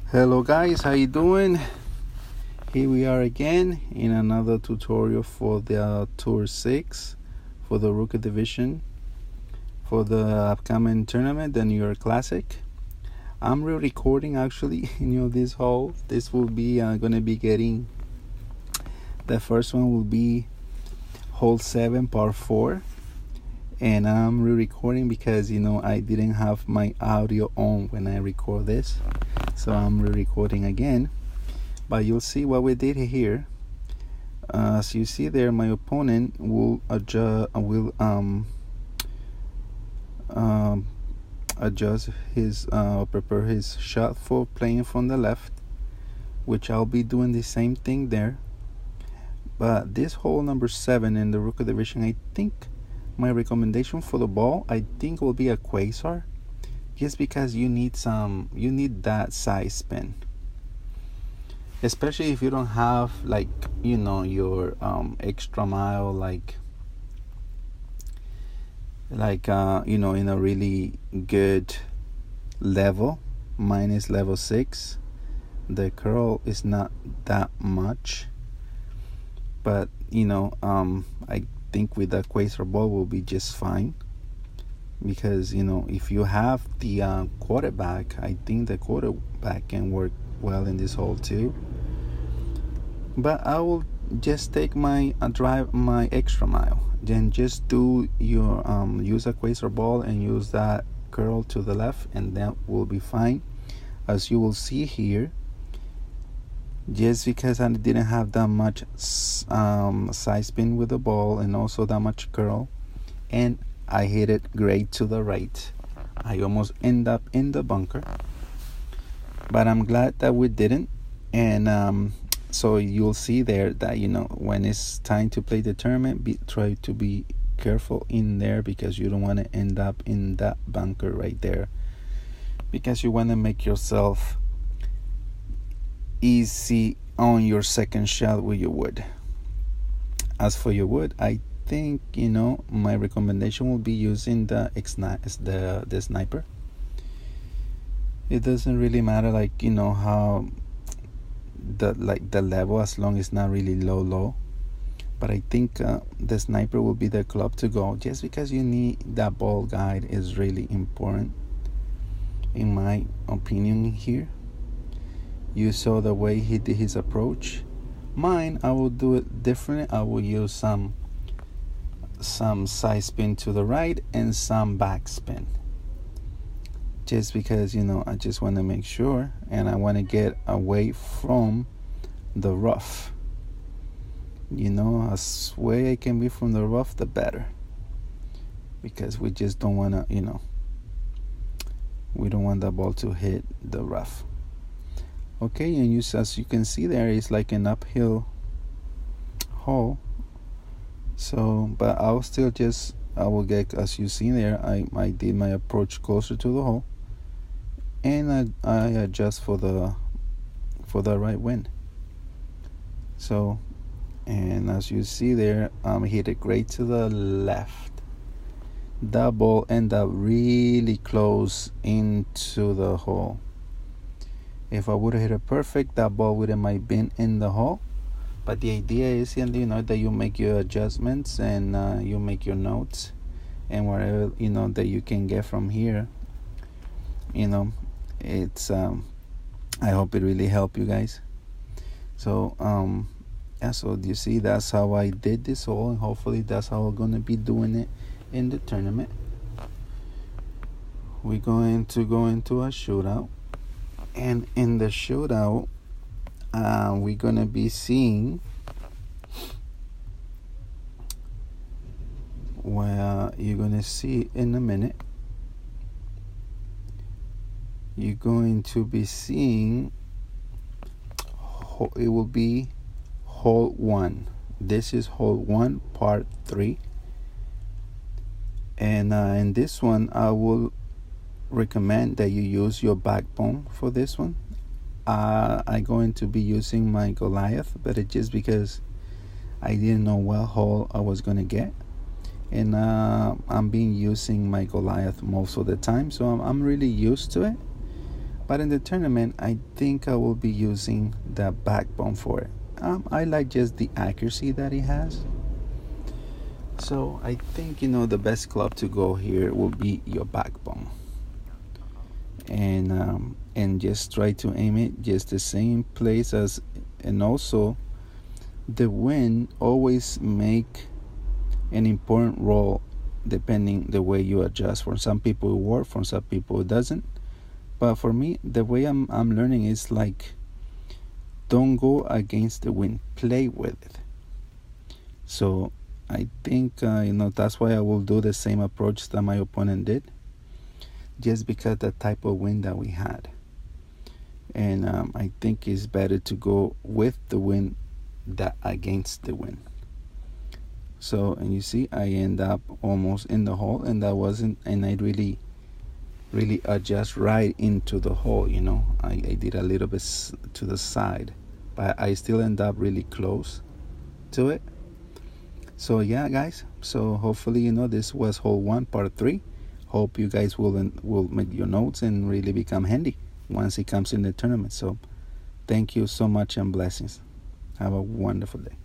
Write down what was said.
Hello guys, how you doing? Here we are again in another tutorial for the Tour 6 for the Rookie Division for the upcoming tournament, the New York Classic. I'm re-recording actually, this hole. This will be gonna be getting, the first one will be hole 7 par 4, and I'm re-recording because I didn't have my audio on when I record this, so I'm re-recording again. But you'll see what we did here. As you see there, my opponent will adjust his prepare his shot for playing from the left, which I'll be doing the same thing there. But this hole number 7 in the Rookie Division, I think my recommendation for the ball, I think, will be a Quasar, just because you need that side spin, especially if you don't have your extra mile, in a really good level. Mine is level 6. The curl is not that much, but I think with the Quasar ball will be just fine, because if you have the quarterback, I think the quarterback can work well in this hole too. But I will just take my drive my extra mile, then just do your use a Quasar ball and use that curl to the left, and that will be fine. As you will see here, just because I didn't have that much side spin with the ball and also that much curl, and I hit it great to the right, I almost end up in the bunker, but I'm glad that we didn't. And so you'll see there that when it's time to play the tournament, try to be careful in there, because you don't want to end up in that bunker right there, because you want to make yourself easy on your second shot with your wood. As for your wood, I think my recommendation will be using the sniper. It doesn't really matter how the level, as long as it's not really low, but I think the sniper will be the club to go, just because you need that ball guide is really important, in my opinion. Here you saw the way he did his approach. Mine, I will do it different. I will use some side spin to the right and some back spin, just because I just want to make sure, and I want to get away from the rough. As way I can be from the rough, the better, because we just don't want to we don't want the ball to hit the rough. Okay, and as you can see there, it's like an uphill hole. So, but I will get, as you see there, I did my approach closer to the hole, and I adjust for the right wind. So, and as you see there, hit it great to the left. That ball ended up really close into the hole. If I would have hit it perfect, that ball would have might been in the hole. But the idea is, that you make your adjustments, and you make your notes, and whatever that you can get from here. It's I hope it really helped you guys. So yeah, so you see, that's how I did this hole, and hopefully that's how we're gonna be doing it in the tournament. We're going to go into a shootout, and in the shootout, we're gonna be seeing, well, you're gonna see in a minute. You're going to be seeing, it will be hole 1. This is hole 1, part 3, and in this one, I will recommend that you use your backbone for this one. I'm going to be using my Goliath, but it's just because I didn't know what hole I was gonna get, and I'm been using my Goliath most of the time, so I'm really used to it. But in the tournament, I think I will be using the backbone for it. I like just the accuracy that he has. So I think, the best club to go here will be your backbone. And just try to aim it just the same place as, and also the wind always make an important role depending the way you adjust. For some people it works, for some people it doesn't. But for me, the way I'm learning is like, don't go against the wind, play with it. So I think that's why I will do the same approach that my opponent did, just because the type of wind that we had. And I think it's better to go with the wind than against the wind. So, and you see, I end up almost in the hole, and that wasn't, and I really adjust right into the hole. I did a little bit to the side, but I still end up really close to it. So yeah, guys, so hopefully this was hole 1, part 3. Hope you guys will make your notes and really become handy once it comes in the tournament. So thank you so much, and blessings. Have a wonderful day.